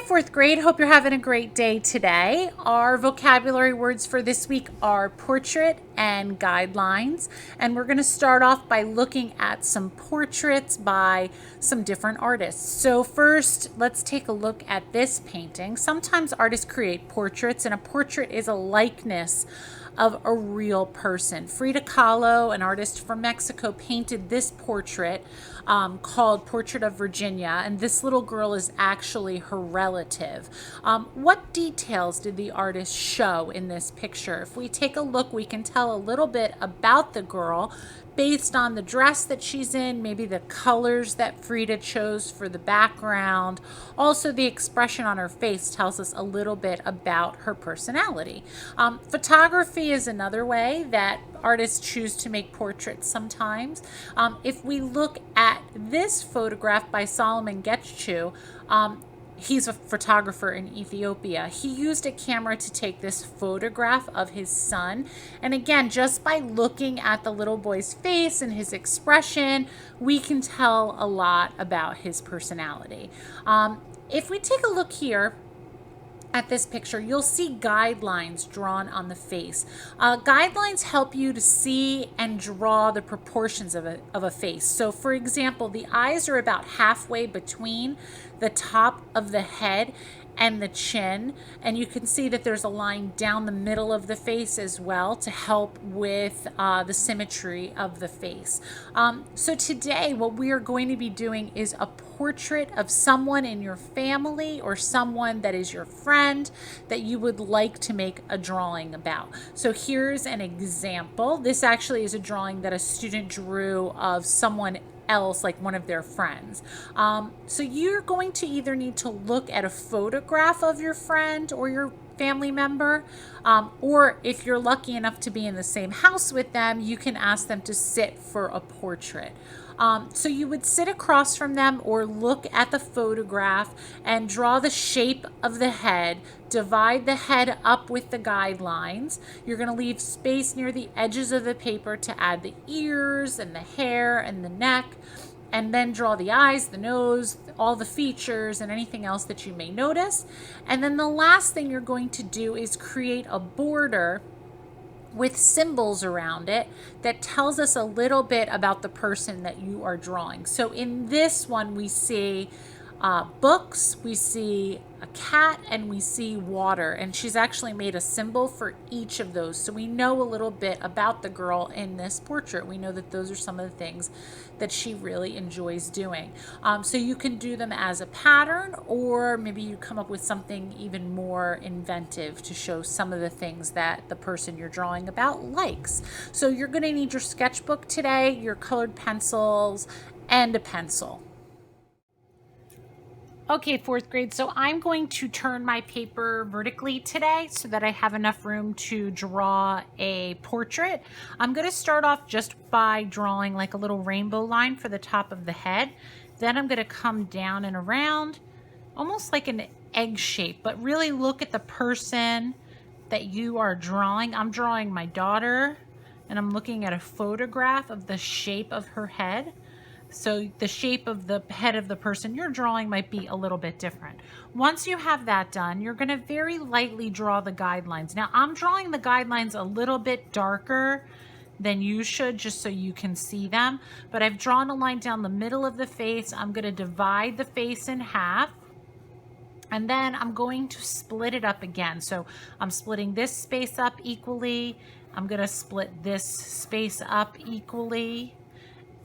fourth grade. Hope you're having a great day today. Our vocabulary words for this week are portrait and guidelines. And we're going to start off by looking at some portraits by some different artists. So first, let's take a look at this painting. Sometimes artists create portraits, and a portrait is a likeness of a real person. Frida Kahlo, an artist from Mexico, painted this portrait called Portrait of Virginia, and this little girl is actually her relative. What details did the artist show in this picture? If we take a look, we can tell a little bit about the girl based on the dress that she's in, maybe the colors that Frida chose for the background. Also, the expression on her face tells us a little bit about her personality. Photography is another way that artists choose to make portraits sometimes. If we look at this photograph by Solomon Getchoo, he's a photographer in Ethiopia. He used a camera to take this photograph of his son. And again, just by looking at the little boy's face and his expression, we can tell a lot about his personality. If we take a look here at this picture, you'll see guidelines drawn on the face. Guidelines help you to see and draw the proportions of a face. So for example, the eyes are about halfway between the top of the head and the chin, and you can see that there's a line down the middle of the face as well to help with the symmetry of the face. So today what we are going to be doing is a portrait of someone in your family or someone that is your friend that you would like to make a drawing about. So here's an example. This actually is a drawing that a student drew of someone else, like one of their friends. So you're going to either need to look at a photograph of your friend or your family member, or if you're lucky enough to be in the same house with them, you can ask them to sit for a portrait. So you would sit across from them or look at the photograph and draw the shape of the head, divide the head up with the guidelines. You're going to leave space near the edges of the paper to add the ears and the hair and the neck, and then draw the eyes, the nose, all the features, and anything else that you may notice. And then the last thing you're going to do is create a border with symbols around it that tells us a little bit about the person that you are drawing. So in this one, we see books, we see a cat, and we see water. And she's actually made a symbol for each of those. So we know a little bit about the girl in this portrait. We know that those are some of the things that she really enjoys doing. So you can do them as a pattern, or maybe you come up with something even more inventive to show some of the things that the person you're drawing about likes. So you're going to need your sketchbook today, your colored pencils, and a pencil. Okay, fourth grade, so I'm going to turn my paper vertically today so that I have enough room to draw a portrait. I'm going to start off just by drawing like a little rainbow line for the top of the head. Then I'm going to come down and around, almost like an egg shape, but really look at the person that you are drawing. I'm drawing my daughter, and I'm looking at a photograph of the shape of her head. So the shape of the head of the person you're drawing might be a little bit different. Once you have that done, you're going to very lightly draw the guidelines. Now, I'm drawing the guidelines a little bit darker than you should, just so you can see them. But I've drawn a line down the middle of the face. I'm going to divide the face in half. And then I'm going to split it up again. So I'm splitting this space up equally. I'm going to split this space up equally.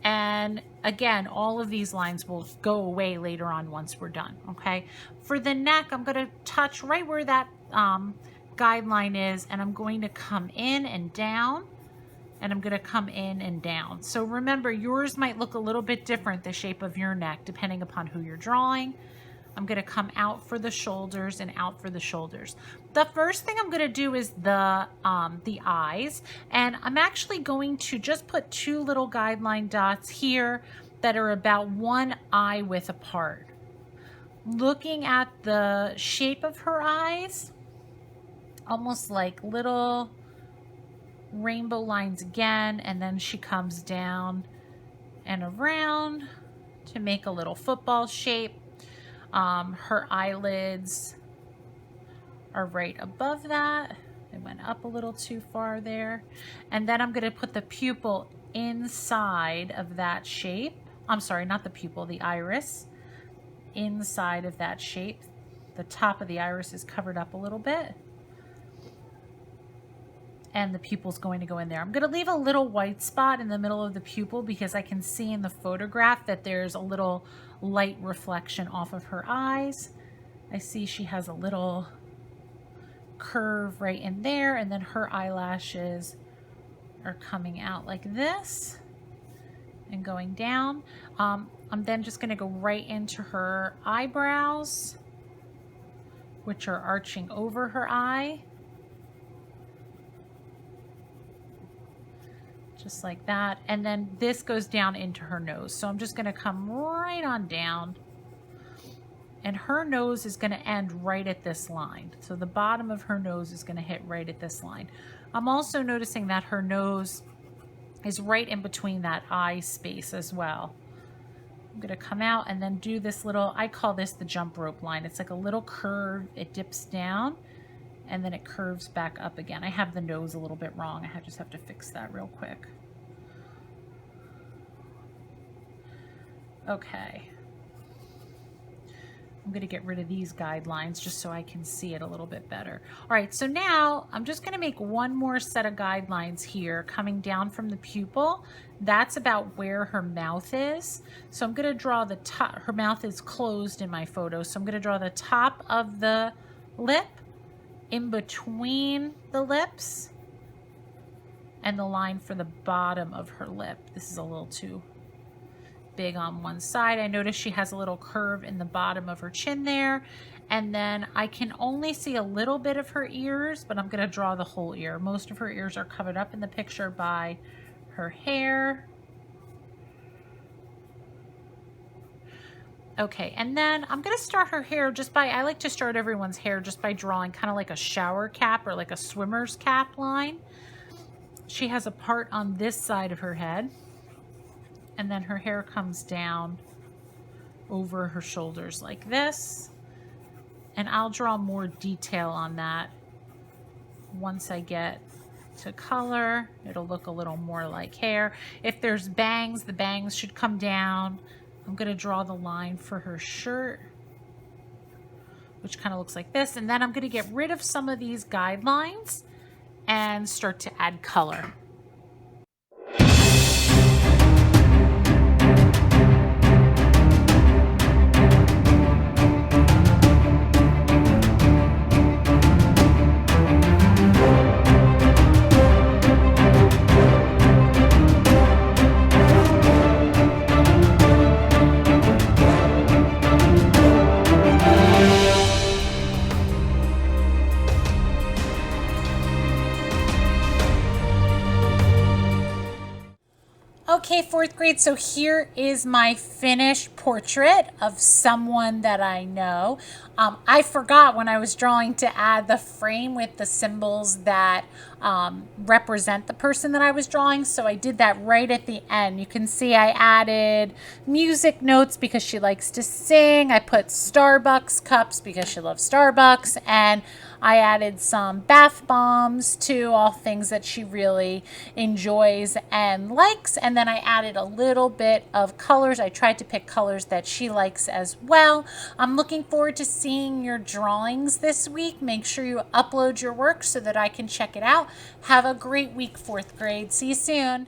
And again, all of these lines will go away later on once we're done, okay? For the neck, I'm going to touch right where that guideline is, and I'm going to come in and down, and I'm going to come in and down. So remember, yours might look a little bit different, the shape of your neck, depending upon who you're drawing. I'm going to come out for the shoulders and out for the shoulders. The first thing I'm going to do is the eyes, and I'm actually going to just put two little guideline dots here that are about one eye width apart. Looking at the shape of her eyes, almost like little rainbow lines again, and then she comes down and around to make a little football shape. Her eyelids are right above that. I went up a little too far there. And then I'm going to put the pupil inside of that shape. I'm sorry, not the pupil, the iris. Inside of that shape. The top of the iris is covered up a little bit. And the pupil's going to go in there. I'm going to leave a little white spot in the middle of the pupil because I can see in the photograph that there's a little light reflection off of her eyes. I see she has a little curve right in there, and then her eyelashes are coming out like this and going down. I'm then just going to go right into her eyebrows, which are arching over her eye. Just like that. And then this goes down into her nose. So I'm just going to come right on down. And her nose is going to end right at this line. So the bottom of her nose is going to hit right at this line. I'm also noticing that her nose is right in between that eye space as well. I'm going to come out and then do this little, I call this the jump rope line. It's like a little curve. It dips down and then it curves back up again. I have the nose a little bit wrong. I just have to fix that real quick. Okay. I'm going to get rid of these guidelines just so I can see it a little bit better. All right, so now I'm just going to make one more set of guidelines here coming down from the pupil. That's about where her mouth is. So I'm going to draw the top. Her mouth is closed in my photo. So I'm going to draw the top of the lip in between the lips and the line for the bottom of her lip. This is a little too big on one side. I notice she has a little curve in the bottom of her chin there. And then I can only see a little bit of her ears, but I'm going to draw the whole ear. Most of her ears are covered up in the picture by her hair. Okay, and then I'm going to start her hair just by, I like to start everyone's hair just by drawing kind of like a shower cap or like a swimmer's cap line. She has a part on this side of her head. And then her hair comes down over her shoulders like this. And I'll draw more detail on that once I get to color. It'll look a little more like hair. If there's bangs, the bangs should come down. I'm going to draw the line for her shirt, which kind of looks like this. And then I'm going to get rid of some of these guidelines and start to add color. Okay, fourth grade, so here is my finished portrait of someone that I know. I forgot when I was drawing to add the frame with the symbols that represent the person that I was drawing, so I did that right at the end. You can see I added music notes because she likes to sing. I put Starbucks cups because she loves Starbucks, and I added some bath bombs too, all things that she really enjoys and likes. And then I added a little bit of colors. I tried to pick colors that she likes as well. I'm looking forward to seeing your drawings this week. Make sure you upload your work so that I can check it out. Have a great week, fourth grade. See you soon.